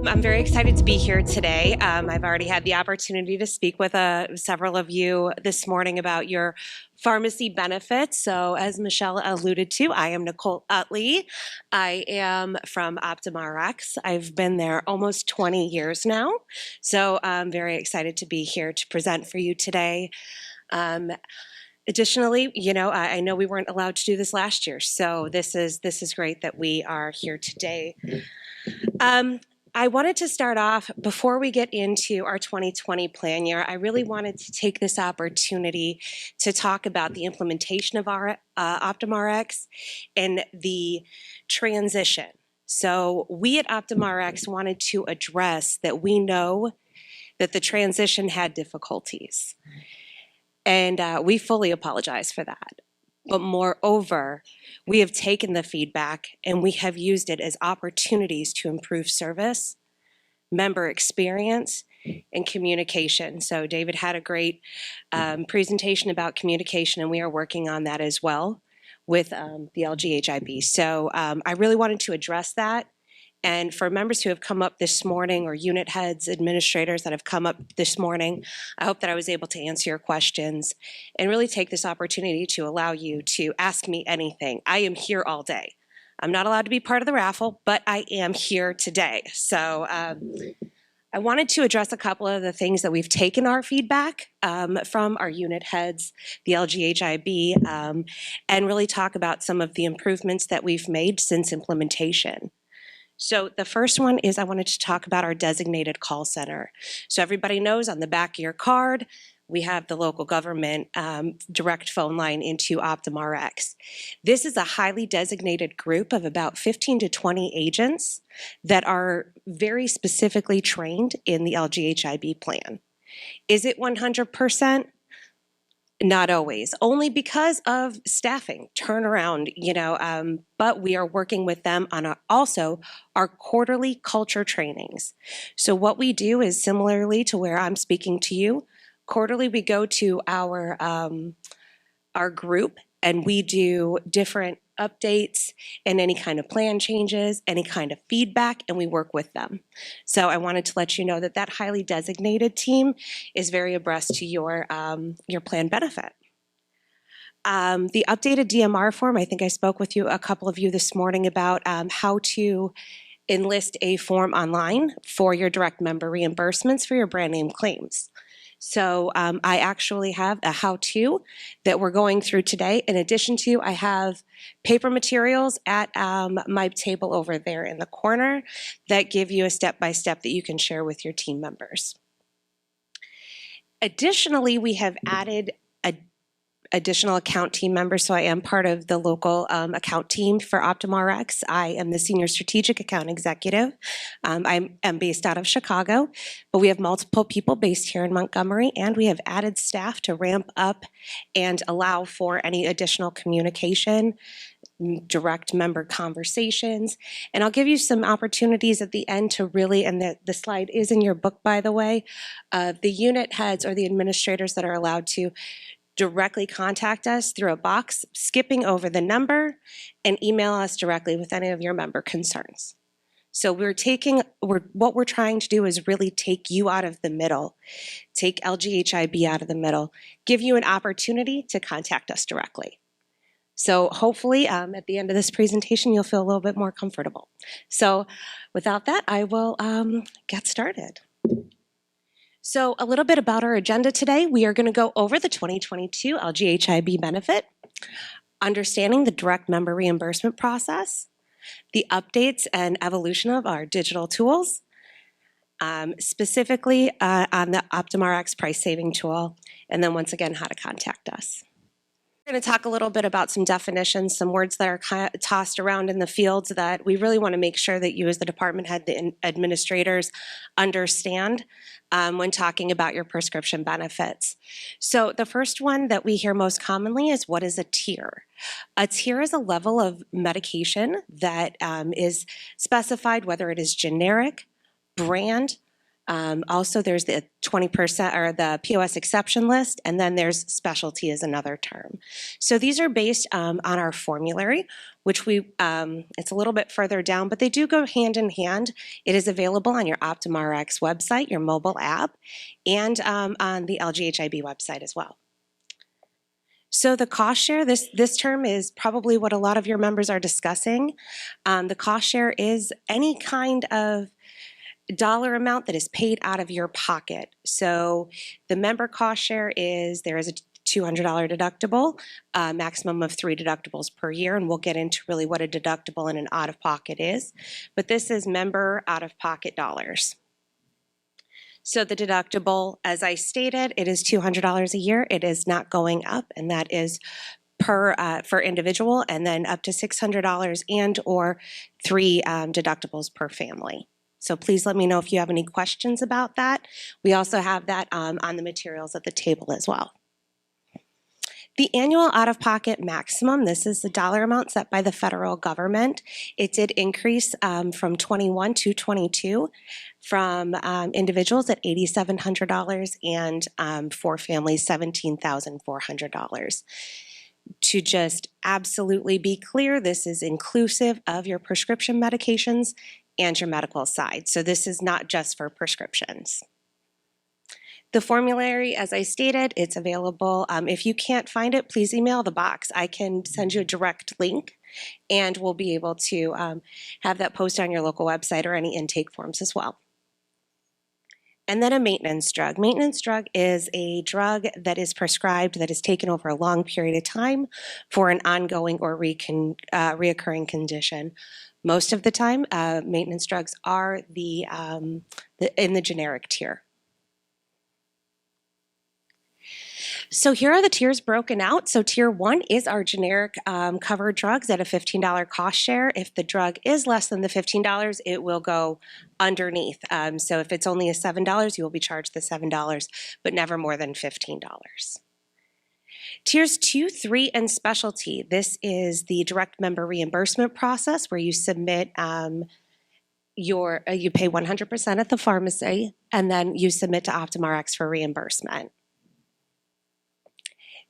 I'm very excited to be here today. I've already had the opportunity to speak with several of you this morning about your pharmacy benefits. So as Michelle alluded to, I am Nicole Utely. I am from OptumRx. I've been there almost 20 years now. So I'm very excited to be here to present for you today. Additionally, I know we weren't allowed to do this last year, so this is great that we are here today. I wanted to start off, before we get into our 2020 plan year, I really wanted to take this opportunity to talk about the implementation of our OptumRx and the transition. So we at OptumRx wanted to address that we know that the transition had difficulties. And we fully apologize for that. But moreover, we have taken the feedback and we have used it as opportunities to improve service, member experience, and communication. So David had a great presentation about communication, and we are working on that as well with the LGHIB. So I really wanted to address that. And for members who have come up this morning, or unit heads, administrators that have come up this morning, I hope that I was able to answer your questions and really take this opportunity to allow you to ask me anything. I am here all day. I'm not allowed to be part of the raffle, but I am here today. So I wanted to address a couple of the things that we've taken our feedback from our unit heads, the LGHIB, and really talk about some of the improvements that we've made since implementation. So the first one is I wanted to talk about our designated call center. So everybody knows on the back of your card, we have the local government direct phone line into OptumRx. This is a highly designated group of about 15 to 20 agents that are very specifically trained in the LGHIB plan. Is it 100%? Not always, only because of staffing turnaround, but we are working with them on also our quarterly culture trainings. So what we do is similarly to where I'm speaking to you. Quarterly, we go to our group and we do different updates and any kind of plan changes, any kind of feedback, and we work with them. So I wanted to let you know that that highly designated team is very abreast to your plan benefit. The updated DMR form, I think I spoke with a couple of you this morning about how to enlist a form online for your direct member reimbursements for your brand name claims. So I actually have a how-to that we're going through today. In addition to, I have paper materials at my table over there in the corner that give you a step-by-step that you can share with your team members. Additionally, we have added additional account team members. So I am part of the local account team for OptumRx. I am the Senior Strategic Account Executive. I am based out of Chicago, but we have multiple people based here in Montgomery, and we have added staff to ramp up and allow for any additional communication, direct member conversations. And I'll give you some opportunities at the end to really, and the slide is in your book, by the way, the unit heads or the administrators that are allowed to directly contact us through a box, skipping over the number, and email us directly with any of your member concerns. So what we're trying to do is really take you out of the middle, take LGHIB out of the middle, give you an opportunity to contact us directly. So hopefully at the end of this presentation, you'll feel a little bit more comfortable. So without that, I will get started. So a little bit about our agenda today. We are going to go over the 2022 LGHIB benefit, understanding the direct member reimbursement process, the updates and evolution of our digital tools, specifically on the OptumRx price saving tool, and then once again, how to contact us. We're going to talk a little bit about some definitions, some words that are kind of tossed around in the fields that we really want to make sure that you as the department head, the administrators, understand when talking about your prescription benefits. So the first one that we hear most commonly is, what is a tier? A tier is a level of medication that is specified, whether it is generic, brand, Also, there's the 20% or the POS exception list, and then there's specialty is another term. So these are based on our formulary, which it's a little bit further down, but they do go hand in hand. It is available on your OptumRx website, your mobile app, and on the LGHIB website as well. So the cost share, this term is probably what a lot of your members are discussing. The cost share is any kind of dollar amount that is paid out of your pocket. So the member cost share there is a $200 deductible, maximum of 3 deductibles per year, and we'll get into really what a deductible and an out-of-pocket is. But this is member out-of-pocket dollars. So the deductible, as I stated, it is $200 a year. It is not going up, and that is for individual, and then up to $600 and or 3 deductibles per family. So please let me know if you have any questions about that. We also have that on the materials at the table as well. The annual out-of-pocket maximum, this is the dollar amount set by the federal government. It did increase from 21 to 22 from individuals at $8,700 and for families $17,400. To just absolutely be clear, this is inclusive of your prescription medications and your medical side. So this is not just for prescriptions. The formulary, as I stated, it's available. If you can't find it, please email the box. I can send you a direct link, and we'll be able to have that posted on your local website or any intake forms as well. And then a maintenance drug. Maintenance drug is a drug that is prescribed that is taken over a long period of time for an ongoing or reoccurring condition. Most of the time, maintenance drugs are in the generic tier. So here are the tiers broken out. So tier 1 is our generic covered drugs at a $15 cost share. If the drug is less than the $15, it will go underneath. So if it's only a $7, you will be charged the $7, but never more than $15. Tiers 2, 3, and specialty. This is the direct member reimbursement process where you submit you pay 100% at the pharmacy, and then you submit to OptumRx for reimbursement.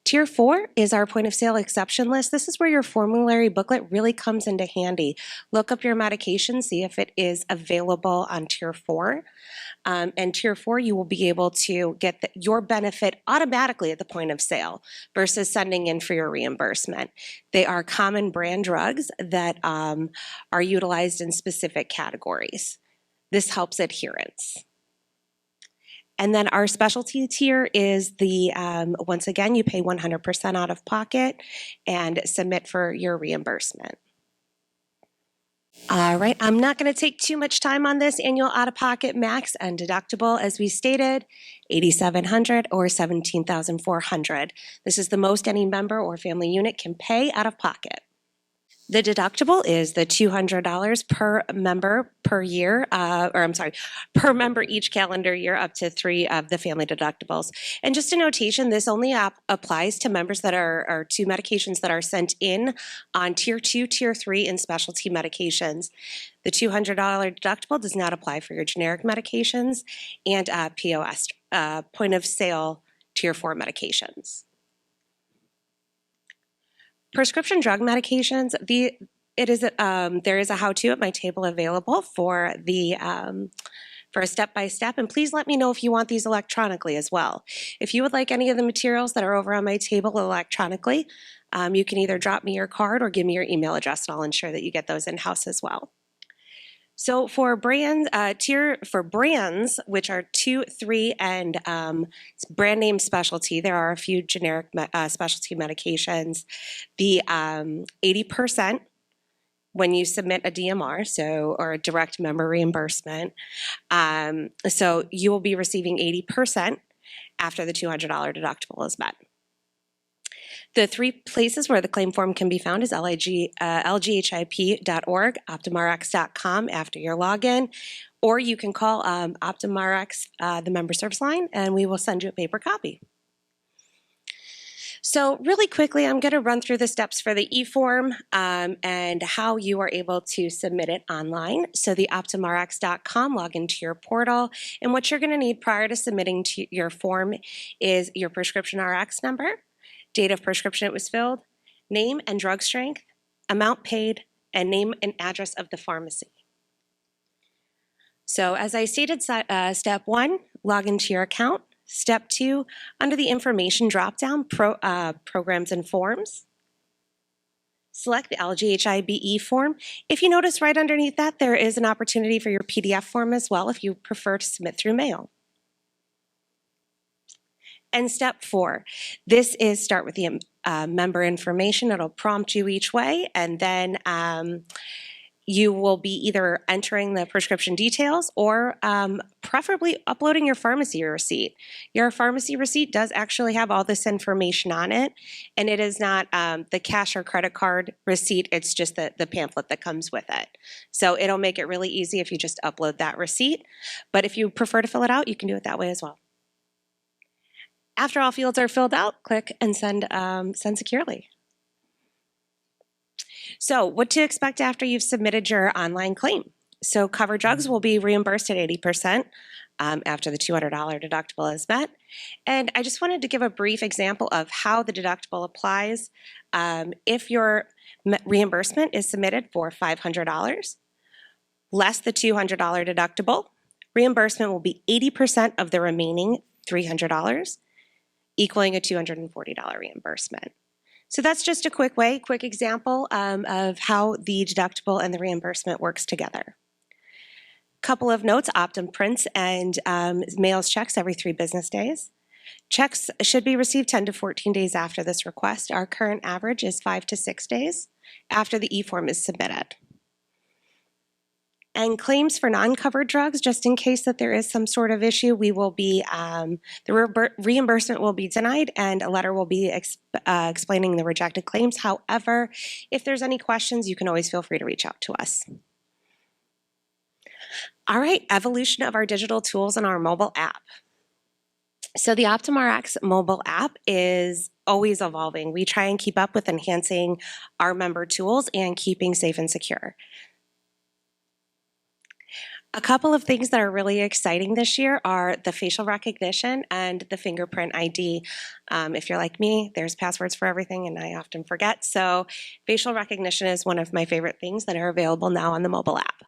Tier 4 is our point of sale exception list. This is where your formulary booklet really comes into handy. Look up your medication, see if it is available on Tier 4. And Tier 4, you will be able to get your benefit automatically at the point of sale versus sending in for your reimbursement. They are common brand drugs that are utilized in specific categories. This helps adherence. And then our specialty tier is once again, you pay 100% out of pocket and submit for your reimbursement. All right, I'm not going to take too much time on this annual out-of-pocket max and deductible. As we stated, $8,700 or $17,400. This is the most any member or family unit can pay out of pocket. The deductible is the $200 per member per year, per member each calendar year, up to 3 of the family deductibles. And just a notation, this only applies to members that are to medications that are sent in on Tier 2, Tier 3, and specialty medications. The $200 deductible does not apply for your generic medications and POS, point of sale, Tier 4 medications. Prescription drug medications, there is a how-to at my table available for a step-by-step, and please let me know if you want these electronically as well. If you would like any of the materials that are over on my table electronically, you can either drop me your card or give me your email address, and I'll ensure that you get those in-house as well. So for brands, which are 2, 3, and brand name specialty, there are a few generic specialty medications. The 80% when you submit a DMR, or a direct member reimbursement, so you will be receiving 80% after the $200 deductible is met. The 3 places where the claim form can be found is lghip.org, OptumRx.com after your login, or you can call OptumRx, the member service line, and we will send you a paper copy. So really quickly, I'm going to run through the steps for the e-form and how you are able to submit it online. So the OptumRx.com, log into your portal, and what you're going to need prior to submitting to your form is your prescription RX number, date of prescription it was filled, name and drug strength, amount paid, and name and address of the pharmacy. So as I stated, step 1, log into your account. Step 2, under the information dropdown, programs and forms, select the LGHIBE form. If you notice right underneath that, there is an opportunity for your PDF form as well if you prefer to submit through mail. And step 4, this is start with the member information. It'll prompt you each way, and then you will be either entering the prescription details or preferably uploading your pharmacy receipt. Your pharmacy receipt does actually have all this information on it, and it is not the cash or credit card receipt, it's just the pamphlet that comes with it. So it'll make it really easy if you just upload that receipt, but if you prefer to fill it out, you can do it that way as well. After all fields are filled out, click and send securely. So what to expect after you've submitted your online claim. So covered drugs will be reimbursed at 80% after the $200 deductible is met. And I just wanted to give a brief example of how the deductible applies. If your reimbursement is submitted for $500, less the $200 deductible, reimbursement will be 80% of the remaining $300, equaling a $240 reimbursement. So that's just a quick example of how the deductible and the reimbursement works together. Couple of notes, Optum prints and mails checks every 3 business days. Checks should be received 10 to 14 days after this request. Our current average is 5 to 6 days after the e-form is submitted. And claims for non-covered drugs, just in case that there is some sort of issue, we will be, the reimbursement will be denied and a letter will be explaining the rejected claims. However, if there's any questions, you can always feel free to reach out to us. All right, evolution of our digital tools and our mobile app. So the OptumRx mobile app is always evolving. We try and keep up with enhancing our member tools and keeping safe and secure. A couple of things that are really exciting this year are the facial recognition and the fingerprint ID. If you're like me, there's passwords for everything and I often forget. So facial recognition is one of my favorite things that are available now on the mobile app.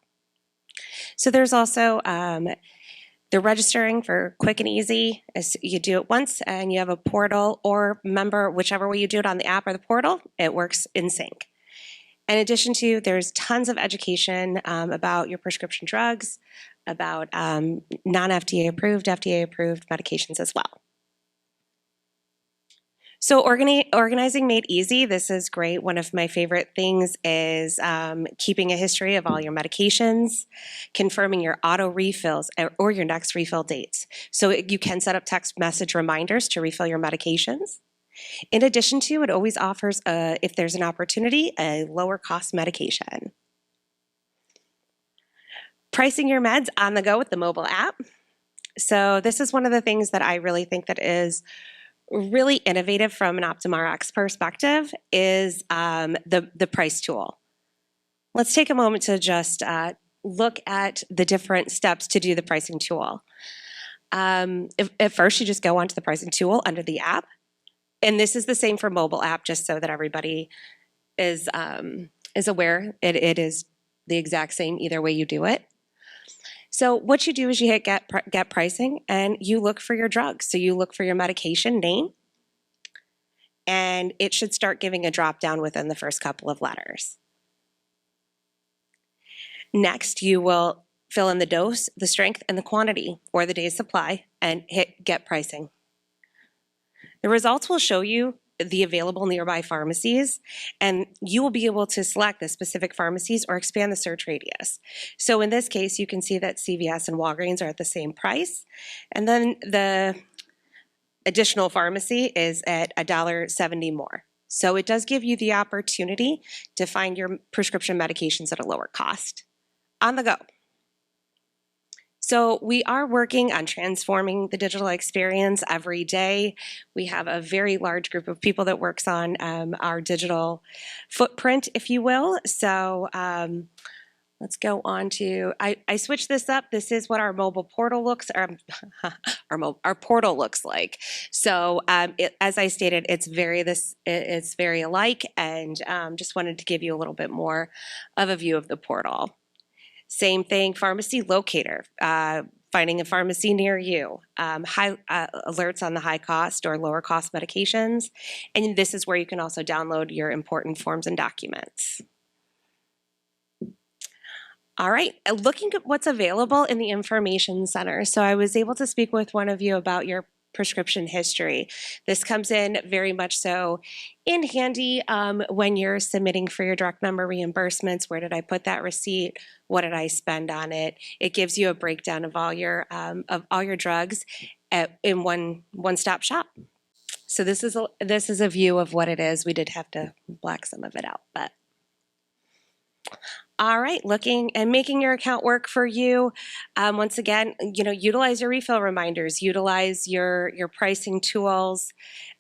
So there's also the registering for quick and easy. As you do it once and you have a portal or member, whichever way you do it on the app or the portal, it works in sync. In addition to, there's tons of education about your prescription drugs, about non-FDA approved, FDA approved medications as well. So organizing made easy, this is great. One of my favorite things is keeping a history of all your medications, confirming your auto refills or your next refill dates. So you can set up text message reminders to refill your medications. In addition to, it always offers, if there's an opportunity, a lower cost medication. Pricing your meds on the go with the mobile app. So this is one of the things that I really think that is really innovative from an OptumRx perspective is the price tool. Let's take a moment to just look at the different steps to do the pricing tool. At first, you just go onto the pricing tool under the app. And this is the same for mobile app, just so that everybody is aware. It is the exact same either way you do it. So what you do is you hit get pricing and you look for your drugs. So you look for your medication name and it should start giving a drop down within the first couple of letters. Next, you will fill in the dose, the strength, and the quantity or the day's supply and hit get pricing. The results will show you the available nearby pharmacies, and you will be able to select the specific pharmacies or expand the search radius. So in this case, you can see that CVS and Walgreens are at the same price, and then the additional pharmacy is at $1.70 more. So it does give you the opportunity to find your prescription medications at a lower cost. On the go. So we are working on transforming the digital experience every day. We have a very large group of people that works on our digital footprint, if you will. So let's go on to, I switched this up. This is what our mobile portal looks, our portal looks like. So as I stated, it's very alike, and just wanted to give you a little bit more of a view of the portal. Same thing, pharmacy locator, finding a pharmacy near you, high alerts on the high cost or lower cost medications, and this is where you can also download your important forms and documents. All right, looking at what's available in the Information Center. So I was able to speak with one of you about your prescription history. This comes in very much so in handy when you're submitting for your direct number reimbursements. Where did I put that receipt? What did I spend on it? It gives you a breakdown of all your drugs in one-stop shop. So this is a view of what it is. We did have to black some of it out, but. All right, looking and making your account work for you. Once again, utilize your refill reminders, utilize your pricing tools,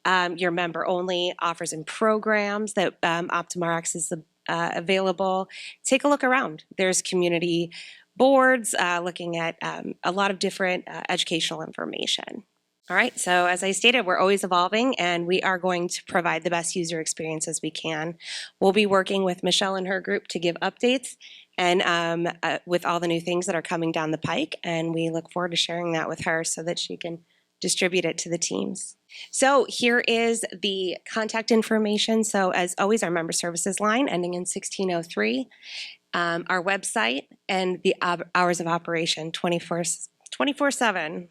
your member-only offers and programs that OptumRx is available. Take a look around. There's community boards looking at a lot of different educational information. All right, so as I stated, we're always evolving, and we are going to provide the best user experience as we can. We'll be working with Michelle and her group to give updates and with all the new things that are coming down the pike, and we look forward to sharing that with her so that she can distribute it to the teams. So here is the contact information. So as always, our member services line ending in 1603, our website, and the hours of operation 24/7.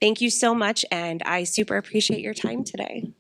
Thank you so much, and I super appreciate your time today.